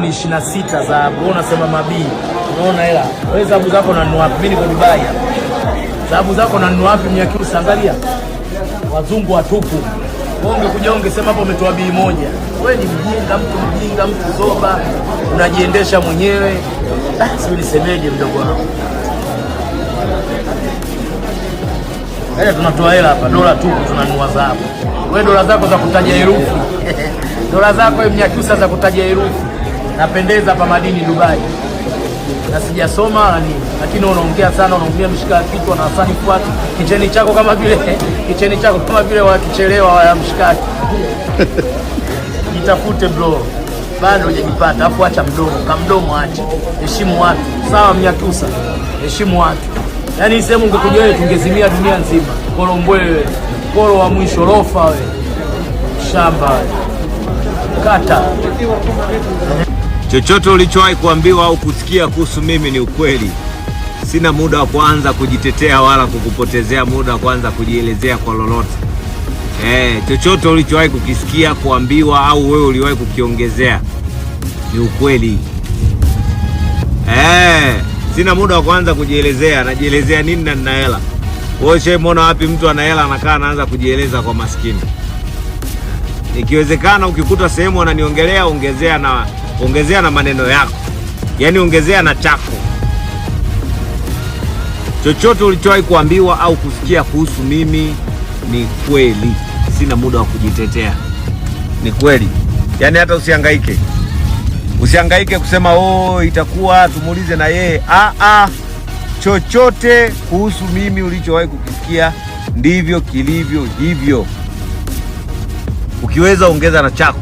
iPhone 26 za unasema mabii. Unaona hela. Wewe zabu zako unanunua wapi? Mimi niko Dubai. Zabu zako unanunua wapi Mnyakyusa? Angalia. Wazungu watupu. Wewe ungekuja ungesema hapo umetoa bii moja. Wewe ni mjinga mtu zoba. Unajiendesha mwenyewe. Sio nisemeje mdogo wangu. Tunatoa hela hapa, dola tu tunanunua dhahabu. Wewe dola zako za kutaja herufi. Dola zako wewe Mnyakyusa za kutaja herufi. Napendeza hapa madini Dubai. Na sijasoma wala nini, lakini unaongea sana, unaongea mshika kichwa na sanifu watu. Kicheni chako kama vile wakichelewa wa mshikaki. Jitafute bro. Bado hujajipata, afu acha mdomo, kamdomo acha. Heshimu watu. Sawa Mnyakyusa. Heshimu watu. Yaani sehemu ungekuja wewe tungezimia dunia nzima. Kolombwewe, kolo wa mwisho lofa wewe. Shamba wewe. Kata. Chochote ulichowahi kuambiwa au kusikia kuhusu mimi ni ukweli. Sina muda wa kuanza kujitetea wala kukupotezea muda wa kuanza kujielezea kwa lolote. Chochote ulichowahi kukisikia, kuambiwa au wewe uliwahi kukiongezea ni ukweli. Sina muda wa kuanza kujielezea. Najielezea nini na nina hela? Wewe shemona wapi mtu ana hela anakaa anaanza kujieleza kwa maskini? Ikiwezekana ukikuta sehemu wananiongelea, ongezea na maneno yako. Yaani ongezea na chako. Chochote ulichowahi kuambiwa au kusikia kuhusu mimi ni kweli. Sina muda wa kujitetea. Ni kweli. Yaani hata usihangaike. Usihangaike kusema itakuwa tumuulize na yeye. Chochote kuhusu mimi ulichowahi kukisikia ndivyo kilivyo hivyo. Ukiweza ongeza na chako.